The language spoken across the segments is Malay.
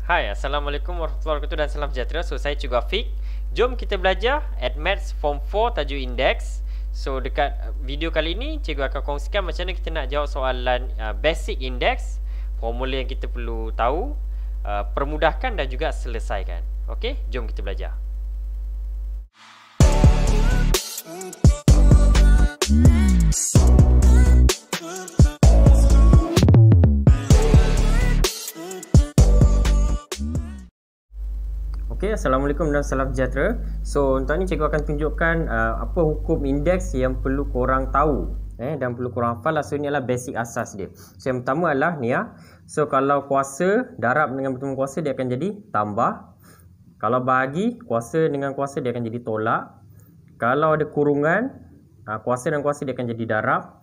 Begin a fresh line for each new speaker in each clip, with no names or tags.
Hai, Assalamualaikum warahmatullahi wabarakatuh dan salam sejahtera. So, saya Cikgu Afiq. Jom kita belajar Admaths Form 4 tajuk Index. So, dekat video kali ini, Cikgu akan kongsikan macam mana kita nak jawab soalan basic index, formula yang kita perlu tahu, permudahkan dan juga selesaikan. Okey, jom kita belajar. Okey, Assalamualaikum dan salam sejahtera. So, untuk ni cikgu akan tunjukkan apa hukum indeks yang perlu korang tahu dan perlu korang hafal lah. So, ni adalah basic asas dia. So, yang pertama adalah ni ya. So, kalau kuasa darab dengan bertemu kuasa dia akan jadi tambah. Kalau bahagi kuasa dengan kuasa dia akan jadi tolak. Kalau ada kurungan, kuasa dan kuasa dia akan jadi darab.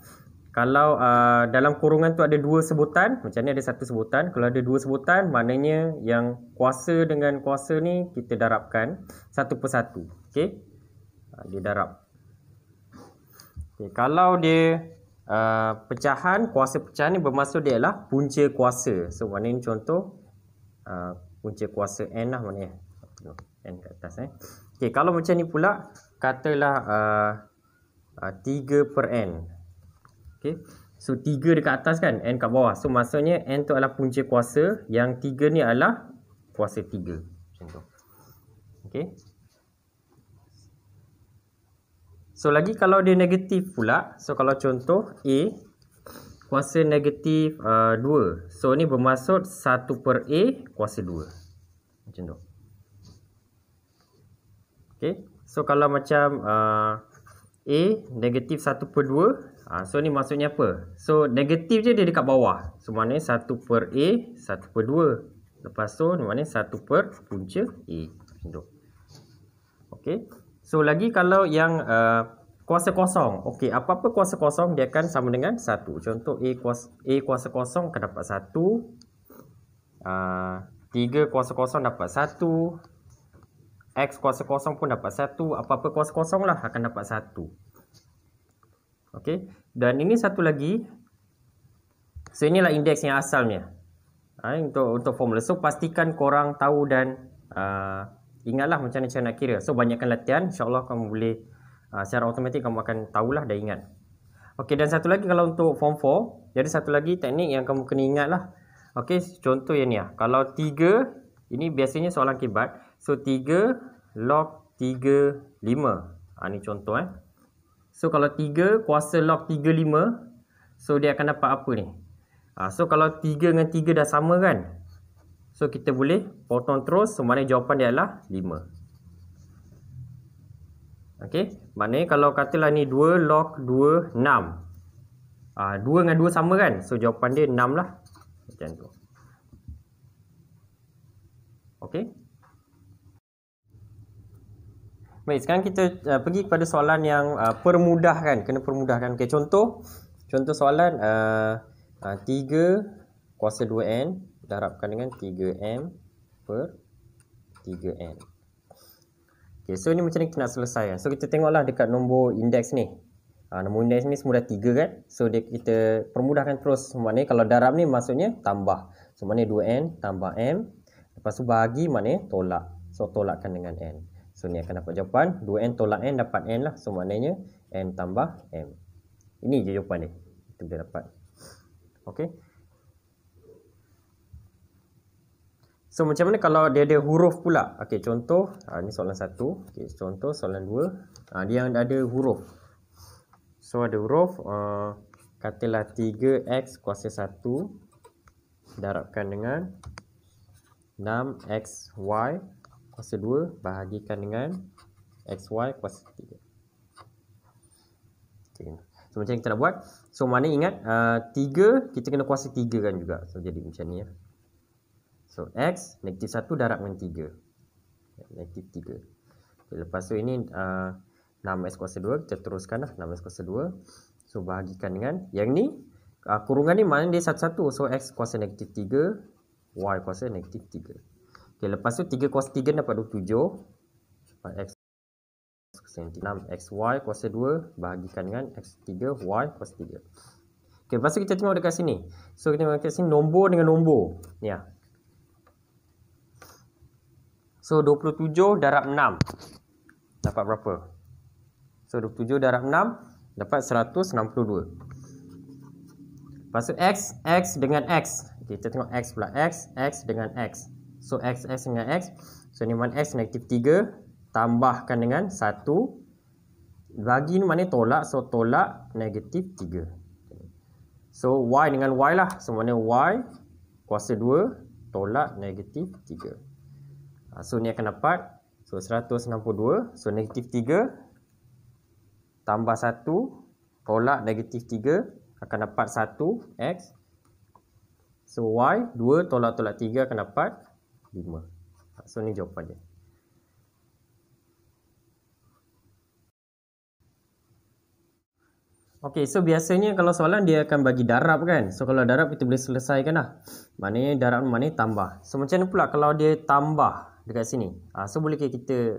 Kalau dalam kurungan tu ada dua sebutan, macam ni ada satu sebutan. Kalau ada dua sebutan, maknanya yang kuasa dengan kuasa ni kita darabkan satu persatu. Okey, dia darab. Okay. Kalau dia pecahan, kuasa pecahan ni bermaksud dia adalah punca kuasa. So maknanya ni contoh punca kuasa N lah maknanya. N kat atas. Okey, kalau macam ni pula, katalah 3 per N. Okay. So 3 dekat atas kan, N kat bawah. So maksudnya N tu adalah punca kuasa, yang 3 ni adalah kuasa 3. Macam tu. Okay. So lagi kalau dia negatif pula. So kalau contoh A, kuasa negatif 2. So ni bermaksud 1 per A kuasa 2. Macam tu. Okay. So kalau macam A negatif 1 per 2. So ni maksudnya apa? So negatif je dia dekat bawah. So maknanya 1 per A, 1 per 2. Lepas tu maknanya 1 per punca A. Macam tu. Okay. So lagi kalau yang kuasa kosong. Okay, apa-apa kuasa kosong dia akan sama dengan 1. Contoh A kuasa kosong akan dapat 1. 3 kuasa kosong dapat 1. X kuasa kosong pun dapat 1. Apa-apa kuasa kosong lah akan dapat 1. Okey, dan ini satu lagi. So inilah indeks yang asalnya. Untuk formula. So pastikan korang tahu dan ingatlah macam mana cara nak kira. So banyakkan latihan, insya-Allah kamu boleh secara automatik kamu akan tahulah dan ingat. Okey, dan satu lagi kalau untuk form 4, jadi satu lagi teknik yang kamu kena ingatlah. Okey, contoh yang ni lah. Kalau 3, ini biasanya soalan kibat. So 3 log 3 5. Ni contoh So kalau 3 kuasa log 3 5, so dia akan dapat apa ni? So kalau 3 dengan 3 dah sama kan? So kita boleh potong terus. So maknanya jawapan dia adalah 5. Okey, maknanya kalau katalah ni 2 log 2 6. 2 dengan 2 sama kan? So jawapan dia 6 lah. Macam tu. Okey. Baik, sekarang kita pergi kepada soalan yang permudahkan, kena permudahkan. Okey, contoh soalan 3 kuasa 2n darabkan dengan 3m per 3n. Okey, so ni macam ni kita nak selesaikan. So kita tengoklah dekat nombor indeks ni. Nombor indeks ni semua dah 3 kan? So kita permudahkan terus. Maknanya kalau darab ni maksudnya tambah. So maknanya 2n tambah m. Lepas tu bahagi maknanya tolak. So tolakkan dengan n. So ni akan dapat jawapan 2n tolak n dapat n lah. So maknanya n tambah m. Ini je jawapan dia. Itu dia dapat. Okey. So macam mana kalau dia ada huruf pula? Okey, contoh ni soalan 1. Okey, contoh soalan 2. Dia yang ada huruf. So ada huruf katalah 3x kuasa 1 darabkan dengan 6xy kuasa 2 bahagikan dengan xy kuasa 3. Okay. So macam kita nak buat. So mana ingat 3 kita kena kuasa 3 kan juga. So jadi macam ni ya. So x negatif 1 darab dengan 3. Negatif 3. Okay, lepas tu ini 6x kuasa 2 kita teruskan lah 6x kuasa 2. So bahagikan dengan yang ni kurungan ni maknanya dia satu-satu. So x kuasa negatif 3, y kuasa negatif 3. Okay, lepas tu 3 kuasa 3 dapat 27. X 6xy kuasa 2 bahagikan dengan x3 y kuasa 3. Okay, lepas tu kita tengok dekat sini. So kita tengok dekat sini nombor dengan nombor. Ni lah. So 27 darab 6 dapat berapa? So 27 darab 6 dapat 162. Lepas tu X dengan X. Okay, kita tengok X pula. X dengan X. So X dengan X. So ni mana X negatif 3. Tambahkan dengan 1. Bagi ni mana tolak. So tolak negatif 3. So Y dengan Y lah. So mana Y kuasa 2 tolak negatif 3. So ni akan dapat. So 162. So negatif 3 tambah 1 tolak negatif 3 akan dapat 1 X. So Y 2 tolak 3 akan dapat 5. So ni jawapan dia. Okey, so biasanya kalau soalan dia akan bagi darab kan. So kalau darab kita boleh selesaikan lah. Maknanya darab maknanya tambah. So macam mana pula kalau dia tambah dekat sini? So boleh kita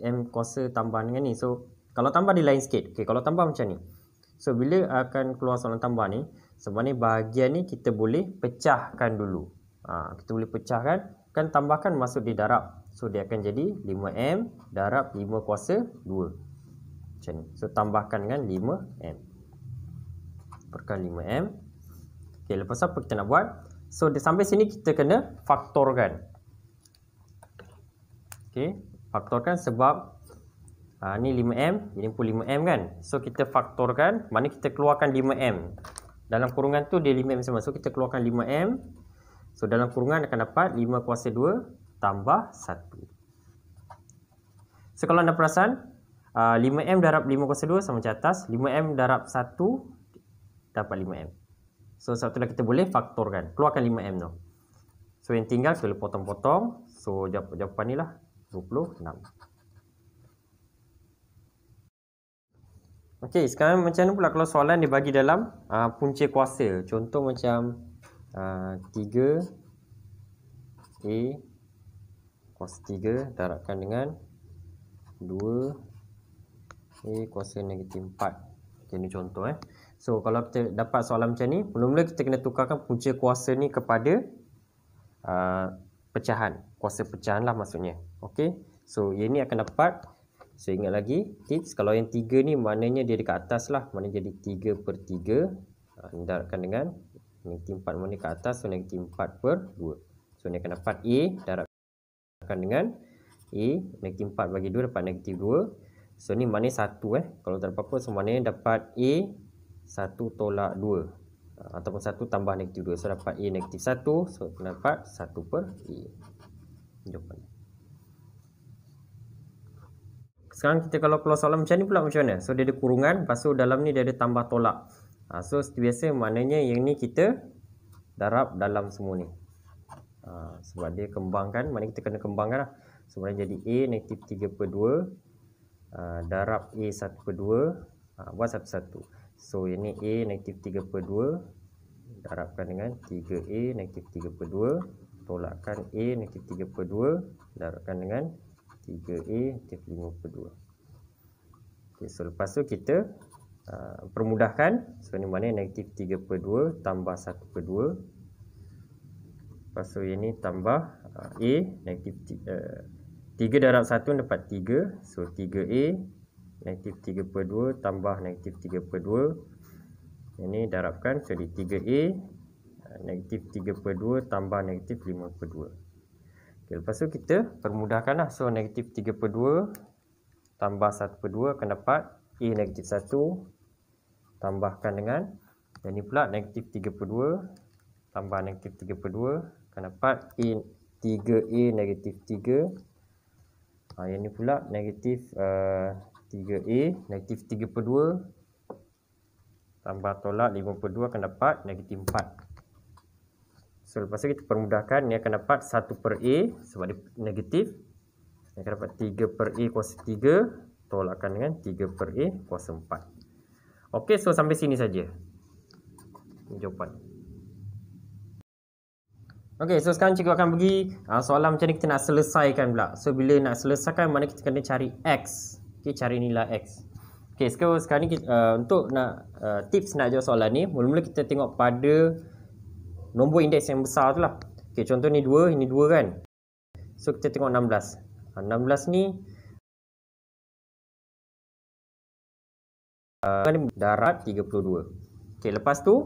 M kuasa tambah dengan ni. So kalau tambah dia lain sikit. Okay, kalau tambah macam ni. So bila akan keluar soalan tambah ni, sebenarnya bahagian ni kita boleh pecahkan dulu. Kita boleh pecahkan. Kan tambahkan masuk di darab. So dia akan jadi 5M darab 5 kuasa 2. Macam ni. So tambahkan dengan 5M. Perkan 5M. Okay, lepas apa kita nak buat? So sampai sini kita kena faktorkan. Okay, faktorkan sebab ni 5M, ini pun 5M kan. So kita faktorkan, mana kita keluarkan 5M. Dalam kurungan tu dia 5M sama. So kita keluarkan 5M. So dalam kurungan akan dapat 5 kuasa 2 tambah 1. So kalau anda perasan, 5M darab 5 kuasa 2 sama macam atas. 5M darab 1 dapat 5M. So sebab itulah kita boleh faktorkan. Keluarkan 5M tu. So yang tinggal kita boleh potong-potong. So jawapan ni lah 26. Okey, sekarang macam mana pula kalau soalan dia bagi dalam punca kuasa. Contoh macam 3A kuasa 3 darabkan dengan 2A kuasa negatif 4. Okay, ni contoh So kalau kita dapat soalan macam ni, mula-mula kita kena tukarkan punca kuasa ni kepada pecahan. Kuasa pecahan lah maksudnya. Okey, so yang ni akan dapat. So ingat lagi tips, kalau yang 3 ni maknanya dia dekat atas lah. Maknanya jadi 3/3. Darabkan dengan negatif 4 mana ke atas. So negatif 4/2. So ni akan dapat A darabkan dengan A. Negatif 4 bagi 2 dapat negatif 2. So ni maknanya 1 Kalau tak ada apa-apa, so maknanya dapat A 1 tolak 2. Ataupun 1 tambah negatif 2. So dapat A negatif 1. So dapat 1/A. Jawapan. Sekarang kita kalau keluar soalan macam ni pula macam mana? So dia ada kurungan. Lepas tu dalam ni dia ada tambah tolak. So seperti biasa maknanya yang ni kita darab dalam semua ni. Sebab dia kembangkan. Maknanya kita kena kembangkan lah. So maknanya jadi A negatif 3/2. Darab A 1/2. Buat satu-satu. So ini A negatif 3/2 darabkan dengan 3A negatif 3/2 tolakkan A negatif 3/2 darabkan dengan 3A negatif 5/2. Okay, so lepas tu kita permudahkan. So ini mana negatif 3/2 tambah 1/2. Lepas tu ini tambah A negatif 3 darab 1 dapat 3. So 3A negatif 3/2 tambah negatif 3/2. Ini darabkan jadi 3A negatif 3/2 tambah negatif 5/2. Okay, lepas tu kita permudahkan lah. So negatif 3/2 tambah 1/2 akan dapat A negatif 1 tambahkan dengan ini pula negatif 3/2 tambah negatif 3/2 akan dapat A 3A negatif 3. Yang ni pula negatif 3A negatif 3/2 tambah tolak 5/2 akan dapat negatif 4. So lepas tu kita permudahkan. Ni akan dapat 1/A sebab dia negatif. Ni akan dapat 3/A kuasa 3 tolakkan dengan 3/A kuasa 4. Okey, so sampai sini saja jawapan. Okey, so sekarang cikgu akan bagi soalan macam ni kita nak selesaikan pula. So bila nak selesaikan, mana kita kena cari X. Okey, cari nilai X. Okey, sekarang ni untuk nak tips nak jawab soalan ni, mula-mula kita tengok pada nombor indeks yang besar tu lah. Okey, contoh ni 2, ini 2 kan. So kita tengok 16. 16 ni darat 32. Okey, lepas tu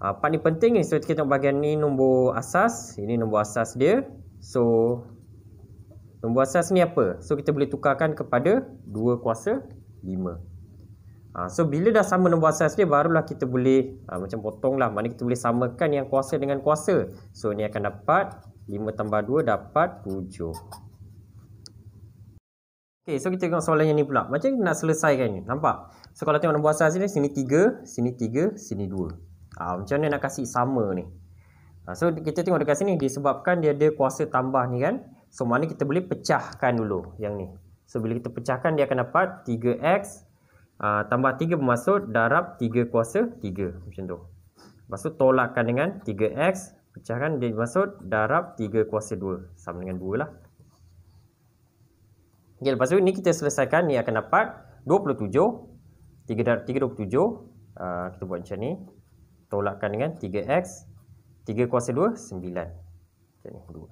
part ni penting ni. So kita tengok bahagian ni nombor asas. Ini nombor asas dia. So nombor asas ni apa? So kita boleh tukarkan kepada 2 kuasa 5. So bila dah sama nombor asas dia, barulah kita boleh macam potong lah. Maknanya kita boleh samakan yang kuasa dengan kuasa. So ni akan dapat 5 tambah 2 dapat 7. Okay, so kita tengok soalan yang ni pula. Macam nak selesaikan ni, nampak? So kalau tengok nombor asas ni, sini 3, sini 3, sini 2. Macam mana nak kasih sama ni? So kita tengok dekat sini, disebabkan dia ada kuasa tambah ni kan. So mana kita boleh pecahkan dulu yang ni. So bila kita pecahkan, dia akan dapat 3x tambah 3 bermaksud darab 3 kuasa 3. Macam tu. Lepas tu tolakkan dengan 3x. Pecahkan dia bermaksud darab 3 kuasa 2. Sama dengan 2 lah. Okay, lepas tu ni kita selesaikan. Ni akan dapat 27. 3 darab 3 27. Kita buat macam ni. Tolakkan dengan 3x. 3 kuasa 2 9. Macam ni 2.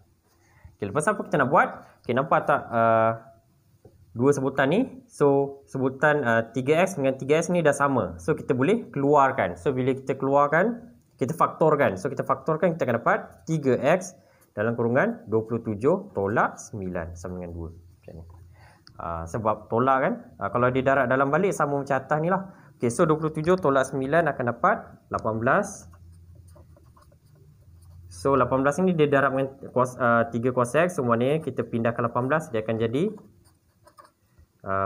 Okay, lepas apa kita nak buat? Okay, nampak tak dua sebutan ni? So sebutan 3x dengan 3x ni dah sama. So kita boleh keluarkan. So bila kita keluarkan, kita faktorkan. So kita faktorkan, kita akan dapat 3x dalam kurungan 27 tolak 9 sama dengan 2. Macam ni. Sebab tolak kan, kalau dia darab dalam balik sama macam atas ni lah. Okay, so 27 tolak 9 akan dapat 18. So 18 ni dia darab dengan 3 kuasa x. So maknanya kita pindahkan 18, dia akan jadi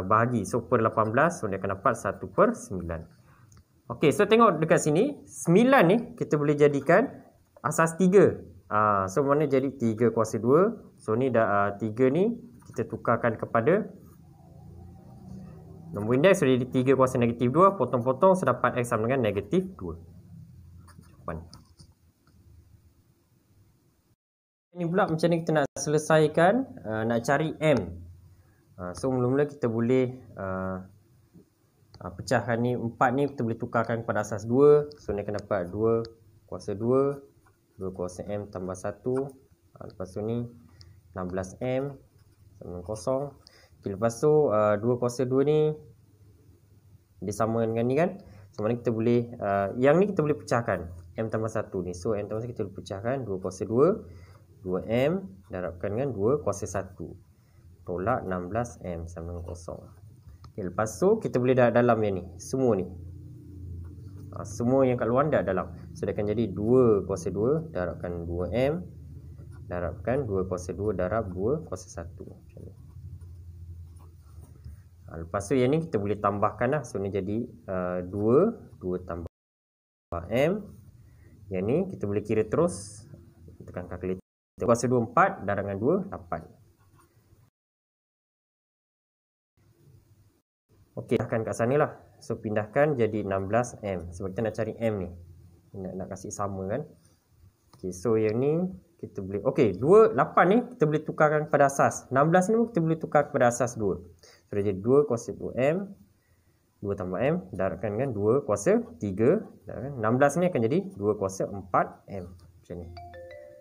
bahagi. So per 18, so dia akan dapat 1/9. Ok, so tengok dekat sini 9 ni kita boleh jadikan asas 3. So mana jadi 3 kuasa 2. So ni dah 3 ni kita tukarkan kepada nombor indeks. So jadi 3 kuasa negatif 2. Potong-potong, so dapat x sama dengan negatif 2. Jawapan. Ini pula macam ni kita nak selesaikan, nak cari M. So mula-mula kita boleh pecahkan ni, 4 ni kita boleh tukarkan kepada asas 2. So ni akan dapat 2 kuasa 2, 2 kuasa M tambah 1. Lepas tu ni 16M sama dengan 0. Okay, lepas tu 2 kuasa 2 ni dia sama dengan ni kan. So mana kita boleh, yang ni kita boleh pecahkan, M tambah 1 ni. So M tambah 1 kita boleh pecahkan, 2 kuasa 2, 2M darabkan dengan 2 kuasa 1 tolak 16M sama dengan 0. Okay, lepas tu kita boleh darab dalam yang ni, semua ni. Semua yang kat luar darab dalam. So dia akan jadi 2 kuasa 2 darabkan 2M darabkan 2 kuasa 2 darab 2 kuasa 1. Macam ni. Lepas tu yang ni kita boleh tambahkan lah. So ni jadi 2 tambah M. Yang ni kita boleh kira terus. Tekan kalkulator. Kuasa 2 4 darab dengan 2 8. Okey, pindahkan kat sana lah. So pindahkan jadi 16M. Sebab kita nak cari M ni. Nak kasih sama kan. Okey, so yang ni kita boleh, okey, 8 ni kita boleh tukarkan kepada asas. 16 ni kita boleh tukar kepada asas 2. So dia jadi 2 kuasa 2M 2 tambah M darabkan dengan 2 kuasa 3 darabkan 16 ni akan jadi 2 kuasa 4M. Macam ni.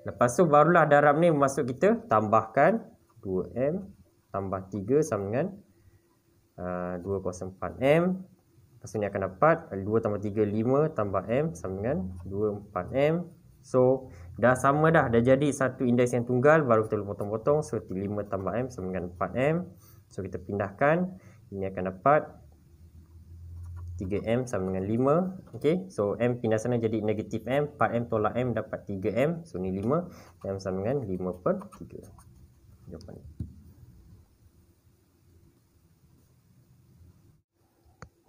Lepas tu barulah darab ni masuk kita tambahkan 2M tambah 3 sama dengan 2 kuasa 4M. Lepas tu ni akan dapat 2 tambah 3 5 tambah M sama dengan 2 4M. So dah sama dah jadi satu indeks yang tunggal. Baru kita boleh potong-potong. So 5 tambah M sama dengan 4M. So kita pindahkan. Ini akan dapat 3M sama dengan 5. Okay, so M pindah sana jadi negatif M. 4M tolak M dapat 3M. So ni 5. M sama dengan 5/3. Jawapan.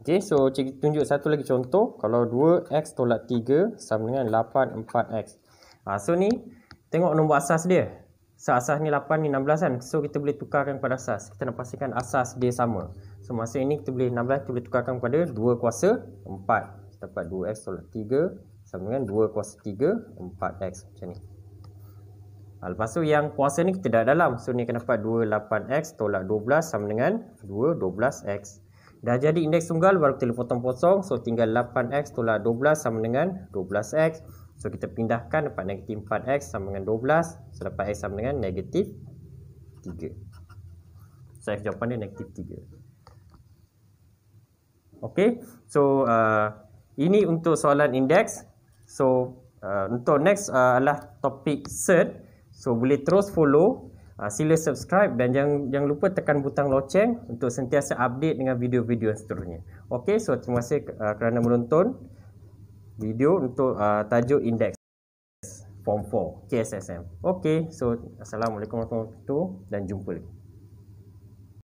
Okay, so cikgu tunjuk satu lagi contoh. Kalau 2X tolak 3 sama dengan 8 4X. So ni tengok nombor asas dia. So asas ni 8 ni 16 kan. So kita boleh tukarkan pada asas. Kita nak pastikan asas dia sama. So masa ini kita boleh 16 kita boleh tukarkan kepada 2 kuasa 4. Dapat 2X tolak 3 sama dengan 2 kuasa 3 4X. Macam ni. Lepas tu yang kuasa ni kita dah dalam. So ni akan dapat 2 8X tolak 12 sama dengan 2 12X. Dah jadi indeks tunggal, baru kita potong-potong. So tinggal 8X tolak 12 sama dengan 12X. So kita pindahkan, dapat negatif 4X sama dengan 12. So dapat X sama dengan negatif 3. So F jawapan dia negatif 3. Okay, so ini untuk soalan indeks. So untuk next adalah topik cert. So boleh terus follow, sila subscribe dan jangan lupa tekan butang loceng untuk sentiasa update dengan video-video seterusnya. Okay, so terima kasih kerana menonton video untuk tajuk indeks Form 4 KSSM. Okay, so Assalamualaikum warahmatullahi wabarakatuh dan jumpa lagi.